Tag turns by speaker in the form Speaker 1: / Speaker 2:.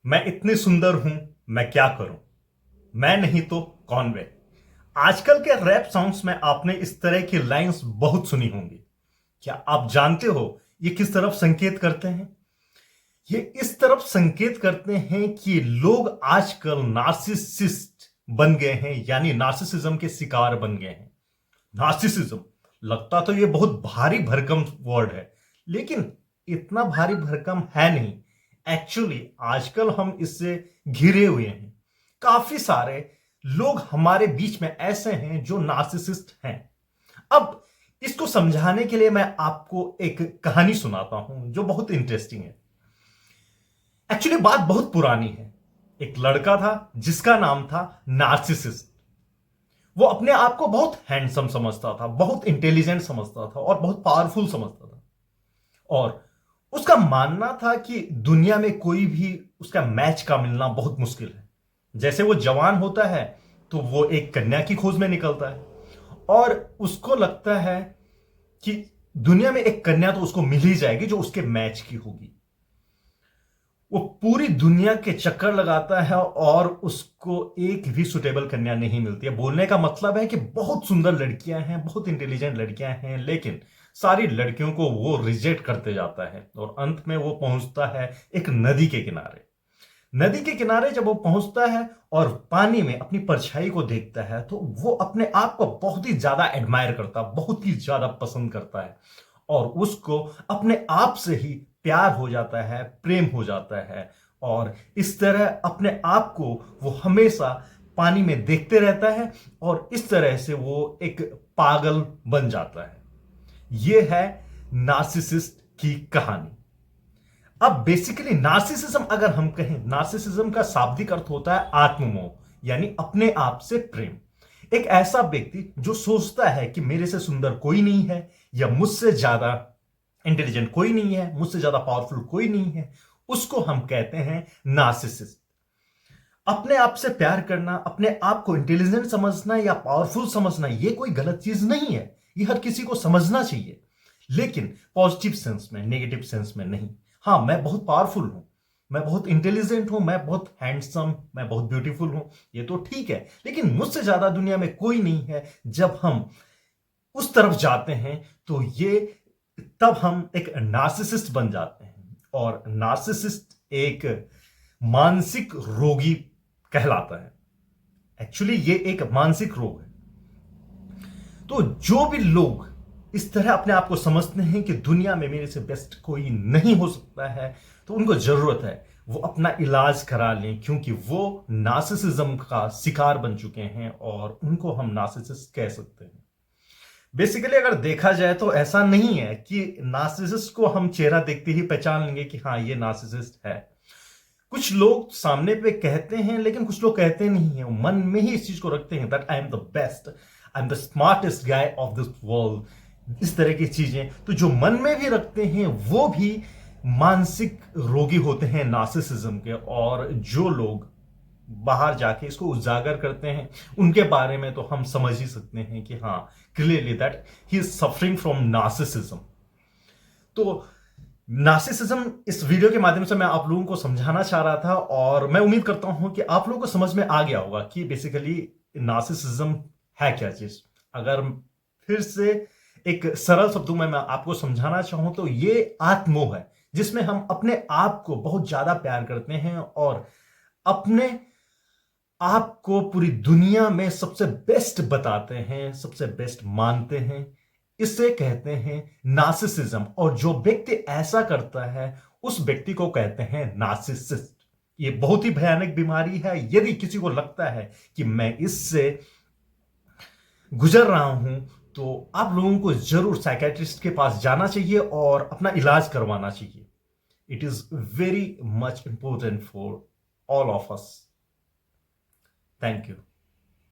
Speaker 1: मैं इतनी सुंदर हूं, मैं क्या करूं? मैं नहीं तो कौन वे? आजकल के रैप सॉन्ग्स में आपने इस तरह की लाइंस बहुत सुनी होंगी। क्या आप जानते हो ये किस तरफ संकेत करते हैं? ये इस तरफ संकेत करते हैं कि लोग आजकल नार्सिसिस्ट बन गए हैं, यानी नार्सिसिज्म के शिकार बन गए हैं। नार्सिसिज्म लगता तो ये बहुत भारी भरकम वर्ड है, लेकिन इतना भारी भरकम है नहीं। एक्चुअली आजकल हम इससे घिरे हुए हैं। काफी सारे लोग हमारे बीच में ऐसे हैं जो नार्सिसिस्ट हैं। अब इसको समझाने के लिए मैं आपको एक कहानी सुनाता हूं जो बहुत इंटरेस्टिंग है। एक्चुअली बात बहुत पुरानी है। एक लड़का था जिसका नाम था नार्सिसिस। वो अपने आप को बहुत हैंडसम समझता था, बहुत इंटेलिजेंट समझता था और बहुत पावरफुल समझता था। और उसका मानना था कि दुनिया में कोई भी उसका मैच का मिलना बहुत मुश्किल है। जैसे वो जवान होता है तो वो एक कन्या की खोज में निकलता है और उसको लगता है कि दुनिया में एक कन्या तो उसको मिल ही जाएगी जो उसके मैच की होगी। वो पूरी दुनिया के चक्कर लगाता है और उसको एक भी सुटेबल कन्या नहीं मिलती है। बोलने का मतलब है कि बहुत सुंदर लड़कियां हैं, बहुत इंटेलिजेंट लड़कियां हैं, लेकिन सारी लड़कियों को वो रिजेक्ट करते जाता है और अंत में वो पहुंचता है एक नदी के किनारे। नदी के किनारे जब वो पहुंचता है और पानी में अपनी परछाई को देखता है तो वो अपने आप को बहुत ही ज्यादा एडमायर करता है, बहुत ही ज्यादा पसंद करता है और उसको अपने आप से ही प्यार हो जाता है, प्रेम हो जाता है। और इस तरह अपने आप को वो हमेशा पानी में देखते रहता है और इस तरह से वो एक पागल बन जाता है। यह है नार्सिसिस्ट की कहानी। अब बेसिकली नार्सिसिज्म अगर हम कहें, नार्सिसिज्म का शाब्दिक अर्थ होता है आत्ममोह, यानी अपने आप से प्रेम। एक ऐसा व्यक्ति जो सोचता है कि मेरे से सुंदर कोई नहीं है, या मुझसे ज्यादा इंटेलिजेंट कोई नहीं है, मुझसे ज्यादा पावरफुल कोई नहीं है, उसको हम कहते हैं नार्सिसिस्ट। अपने आप से प्यार करना, अपने आप को इंटेलिजेंट समझना या पावरफुल समझना, यह कोई गलत चीज नहीं है। यह हर किसी को समझना चाहिए, लेकिन पॉजिटिव सेंस में, नेगेटिव सेंस में नहीं। हाँ, मैं बहुत पावरफुल हूं, मैं बहुत इंटेलिजेंट हूं, मैं बहुत हैंडसम, मैं बहुत ब्यूटीफुल हूं, ये तो ठीक है, लेकिन मुझसे ज्यादा दुनिया में कोई नहीं है। जब हम उस तरफ जाते हैं तो ये तब हम एक नार्सिसिस्ट बन जाते हैं और नार्सिसिस्ट एक मानसिक रोगी कहलाता है। एक्चुअली ये एक मानसिक रोग है। तो जो भी लोग इस तरह अपने आप को समझते हैं कि दुनिया में मेरे से बेस्ट कोई नहीं हो सकता है, तो उनको जरूरत है वो अपना इलाज करा लें, क्योंकि वो नार्सिसिज्म का शिकार बन चुके हैं और उनको हम नार्सिसिस्ट कह सकते हैं। बेसिकली अगर देखा जाए तो ऐसा नहीं है कि नार्सिसिस्ट को हम चेहरा देखते ही पहचान लेंगे कि हाँ ये नार्सिसिस्ट है। कुछ लोग सामने पे कहते हैं, लेकिन कुछ लोग कहते नहीं है, मन में ही इस चीज को रखते हैं that I am the best, I am the smartest guy of this world, इस तरह की चीजें। तो जो मन में भी रखते हैं वो भी मानसिक रोगी होते हैं नार्सिसिज्म के। और जो लोग बाहर जाके इसको उजागर करते हैं उनके बारे में तो हम समझ ही सकते हैं कि हाँ, clearly that he is suffering from narcissism. तो नार्सिसिज्म इस वीडियो के माध्यम से मैं आप लोगों को समझाना चाह रहा था और मैं उम्मीद करता हूं कि आप लोगों को समझ में आ गया होगा कि बेसिकली नार्सिसिज्म है क्या चीज। अगर फिर से एक सरल शब्दों में मैं आपको समझाना चाहूं तो ये आत्मोह है, जिसमें हम अपने आप को बहुत ज्यादा प्यार करते हैं और अपने आप को पूरी दुनिया में सबसे बेस्ट बताते हैं, सबसे बेस्ट मानते हैं। इसे कहते हैं नार्सिसिज्म। और जो व्यक्ति ऐसा करता है उस व्यक्ति को कहते हैं नार्सिसिस्ट। ये बहुत ही भयानक बीमारी है। यदि किसी को लगता है कि मैं इससे गुजर रहा हूं तो आप लोगों को जरूर साइकेट्रिस्ट के पास जाना चाहिए और अपना इलाज करवाना चाहिए। It is very much important for all of us. Thank you.